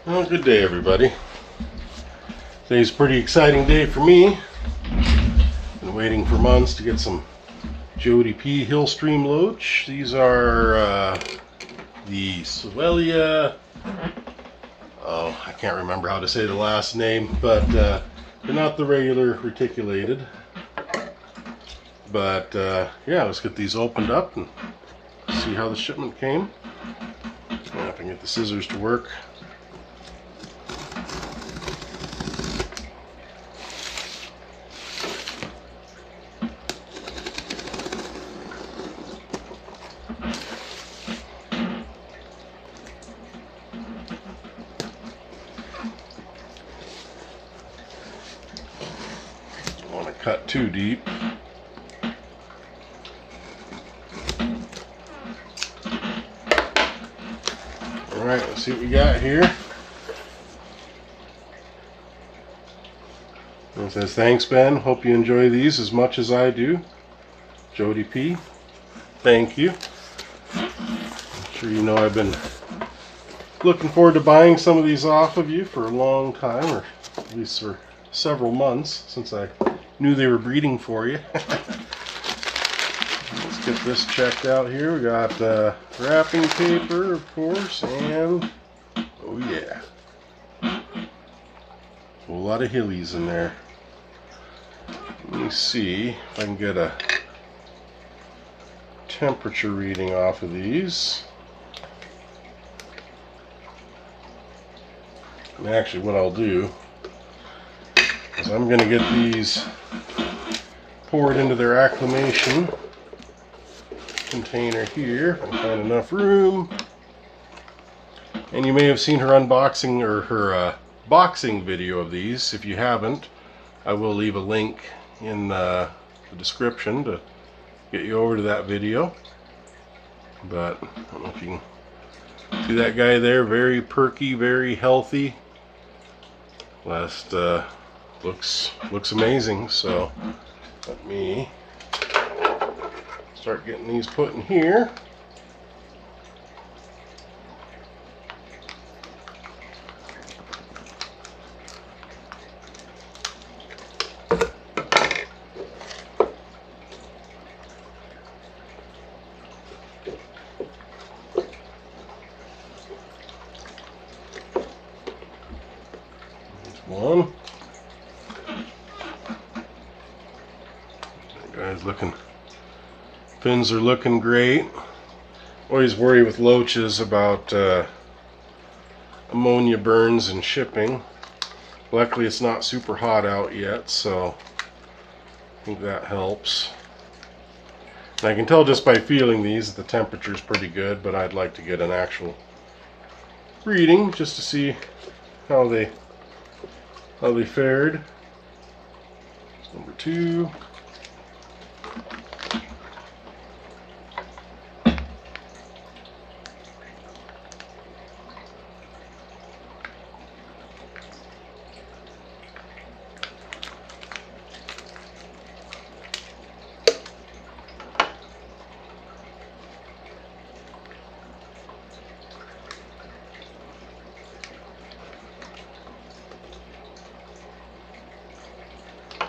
Well, good day, everybody. Today's a pretty exciting day for me. Been waiting for months to get some Jodi P. Hillstream Loach. These are the Sewellia. Oh, I can't remember how to say the last name, but they're not the regular reticulated. But yeah, let's get these opened up and see how the shipment came. If I can get the scissors to work. Don't want to cut too deep. Alright, let's see what we got here. It says, "Thanks, Ben. Hope you enjoy these as much as I do. Jodi P." Thank you. I'm sure you know I've been looking forward to buying some of these off of you for a long time, or at least for several months, since I knew they were breeding for you. Let's get this checked out here. We got wrapping paper, of course, and oh yeah, a whole lot of hillies in there. Let me see if I can get a temperature reading off of these. And actually, what I'll do is I'm going to get these poured into their acclimation container here. I find enough room. And you may have seen her unboxing or her boxing video of these. If you haven't, I will leave a link in the description to get you over to that video. But I don't know if you can see that guy there, very perky, very healthy. Looks amazing. So let me start getting these put in here. One. That guy's fins are looking great. Always worry with loaches about ammonia burns and shipping. Luckily it's not super hot out yet, so I think that helps. And I can tell just by feeling these the temperature is pretty good, but I'd like to get an actual reading just to see how they fared. Number 2.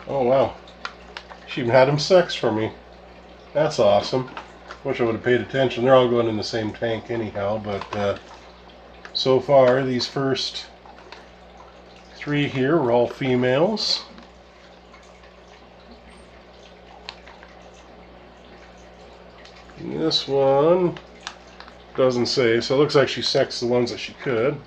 Oh wow, she even had them sexed for me. That's awesome. Wish I would have paid attention. They're all going in the same tank anyhow, but so far these first 3 here were all females. And this one doesn't say, so it looks like she sexed the ones that she could.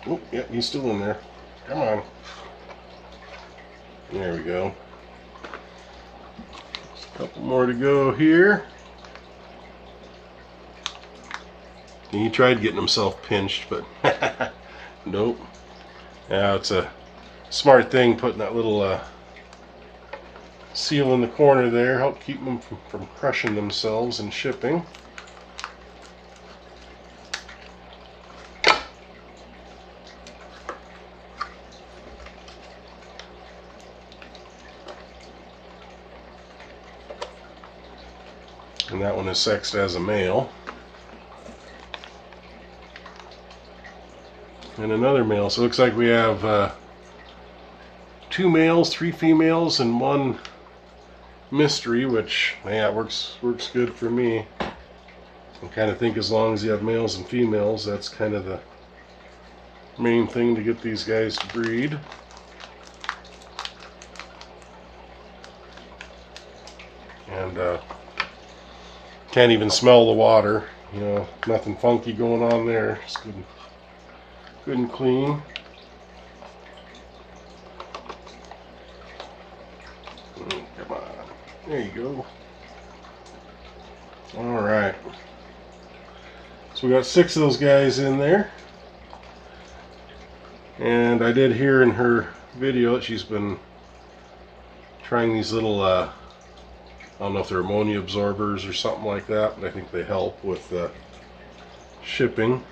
Oh, yep, he's still in there. Come on. There we go. Just a couple more to go here. He tried getting himself pinched, but nope. Now it's a smart thing putting that little seal in the corner there, help keep them from crushing themselves and shipping. that one is sexed as a male. And another male. So it looks like we have 2 males, 3 females, and 1 mystery, which, yeah, works good for me. I kind of think as long as you have males and females, that's kind of the main thing to get these guys to breed. And can't even smell the water, you know, nothing funky going on there. Just good and clean. Come on, there you go. All right, so we got 6 of those guys in there, and I did hear in her video that she's been trying these little I don't know if they're ammonia absorbers or something like that, but I think they help with shipping.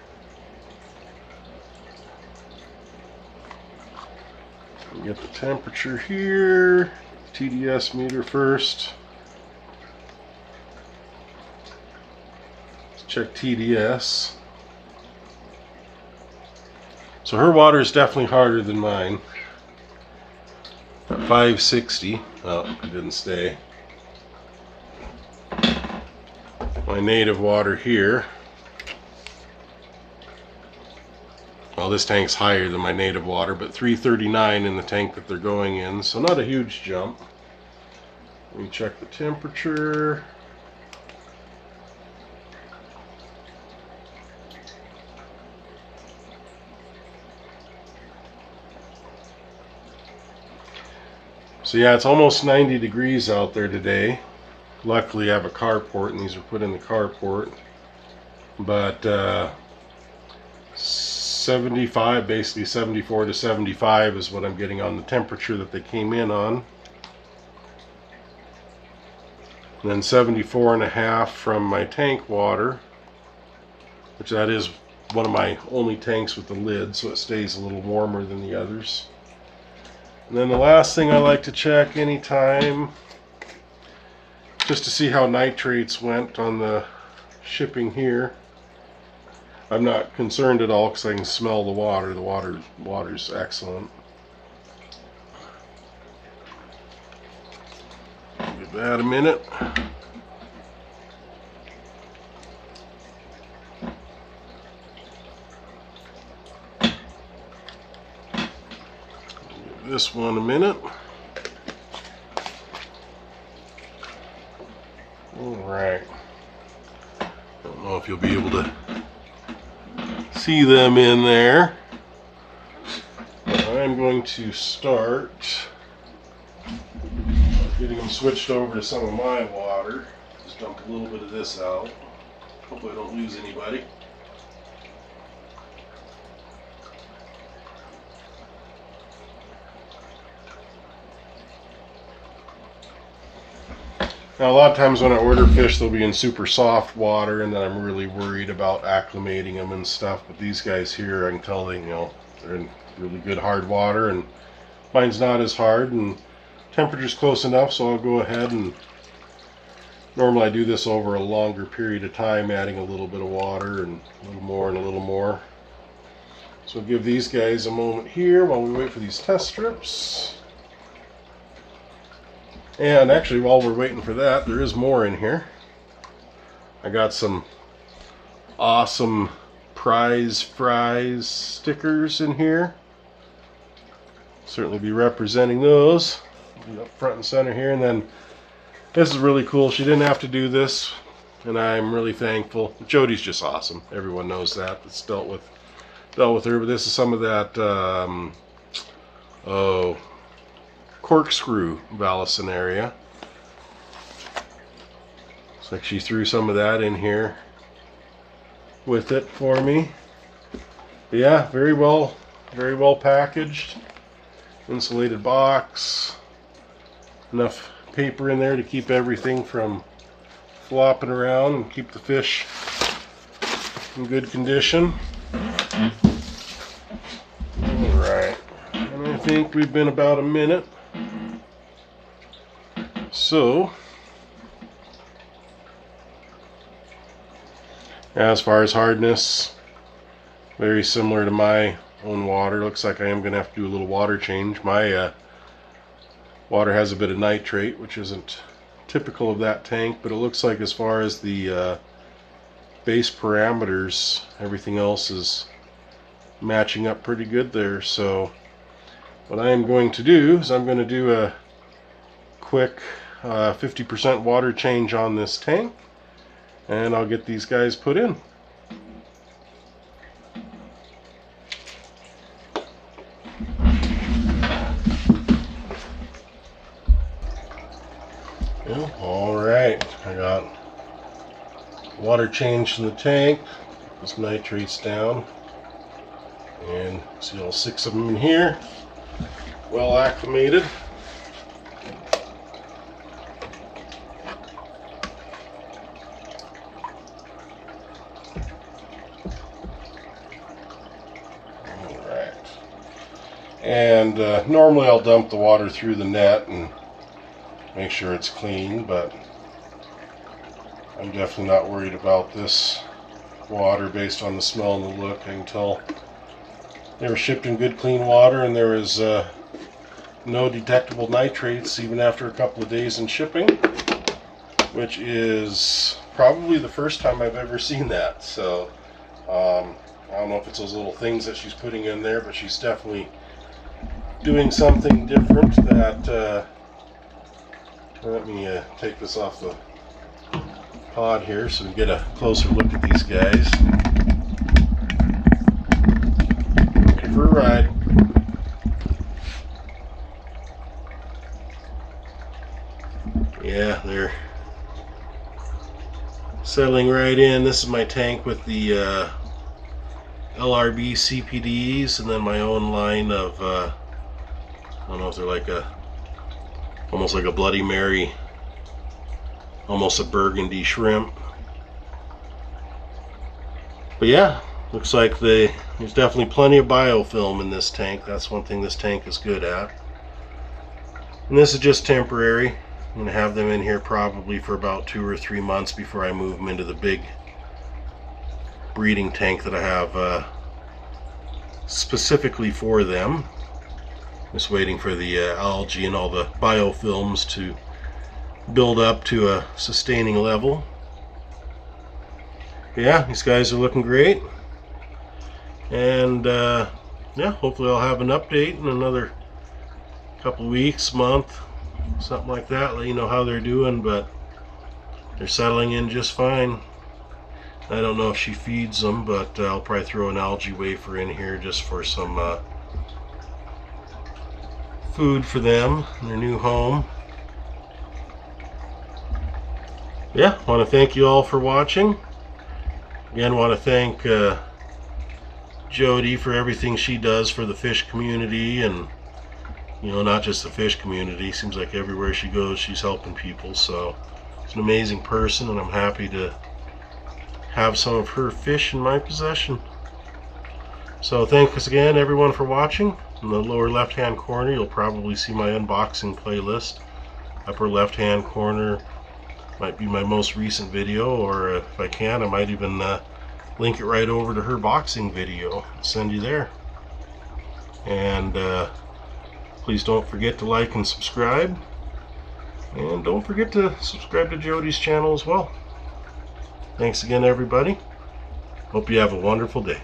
We get the temperature here, TDS meter first. Let's check TDS. So her water is definitely harder than mine. At 560. Oh, it didn't stay. My native water here. Well, this tank's higher than my native water, but 339 in the tank that they're going in, so not a huge jump. Let me check the temperature. So yeah, it's almost 90 degrees out there today. Luckily I have a carport, and these are put in the carport. But 75, basically 74 to 75 is what I'm getting on the temperature that they came in on. And then 74.5 from my tank water, which that is one of my only tanks with the lid, so it stays a little warmer than the others. And then the last thing I like to check anytime, just to see how nitrates went on the shipping here. I'm not concerned at all because I can smell the water. The water's excellent. Give that a minute. Give this one a minute. All right. Don't know if you'll be able to see them in there. I'm going to start getting them switched over to some of my water. Just dump a little bit of this out. Hopefully I don't lose anybody. Now, a lot of times when I order fish, they'll be in super soft water, and then I'm really worried about acclimating them and stuff. But these guys here, I can tell they, they're in really good hard water, and mine's not as hard, and temperature's close enough, so I'll go ahead and normally I do this over a longer period of time, adding a little bit of water and a little more and a little more. So I'll give these guys a moment here while we wait for these test strips. And actually, while we're waiting for that, there is more in here. I got some awesome prize fries stickers in here. Certainly be representing those up front and center here. And then this is really cool. She didn't have to do this, and I'm really thankful. Jodi's just awesome. Everyone knows that. It's dealt with her. But this is some of that corkscrew Vallisneria. Looks like she threw some of that in here with it for me. But yeah, very well packaged. Insulated box. Enough paper in there to keep everything from flopping around and keep the fish in good condition. Alright, and I think we've been about a minute. So As far as hardness, very similar to my own water. Looks like I am going to have to do a little water change. My water has a bit of nitrate, which isn't typical of that tank, but it looks like as far as the base parameters, everything else is matching up pretty good there. So what I am going to do is I'm going to do a quick 50% water change on this tank, and I'll get these guys put in. Yeah, alright, I got water changed in the tank. This nitrate's down, and see all 6 of them in here, well acclimated. And normally I'll dump the water through the net and make sure it's clean, but I'm definitely not worried about this water based on the smell and the look. I can tell they were shipped in good clean water, and there is no detectable nitrates even after a couple of days in shipping, which is probably the first time I've ever seen that. So I don't know if it's those little things that she's putting in there, but she's definitely doing something different. That let me take this off the pod here so we get a closer look at these guys. Looking for a ride. Yeah, they're settling right in. This is my tank with the LRB CPDs, and then my own line of I don't know if they're like almost like a Bloody Mary, almost a burgundy shrimp. But yeah, looks like there's definitely plenty of biofilm in this tank. That's one thing this tank is good at. And this is just temporary. I'm going to have them in here probably for about 2 or 3 months before I move them into the big breeding tank that I have specifically for them. Just waiting for the algae and all the biofilms to build up to a sustaining level. Yeah, these guys are looking great, and yeah, hopefully I'll have an update in another couple weeks, month, something like that, let you know how they're doing. But they're settling in just fine. I don't know if she feeds them, but I'll probably throw an algae wafer in here just for some food for them in their new home. Yeah, want to thank you all for watching. Again, want to thank Jodi for everything she does for the fish community, and you know, not just the fish community. Seems like everywhere she goes, she's helping people. So it's an amazing person, and I'm happy to have some of her fish in my possession. So thanks again, everyone, for watching. In the lower left-hand corner, you'll probably see my unboxing playlist. Upper left-hand corner might be my most recent video, or if I can, I might even link it right over to her boxing video. Send you there. And please don't forget to like and subscribe. And don't forget to subscribe to Jodi's channel as well. Thanks again, everybody. Hope you have a wonderful day.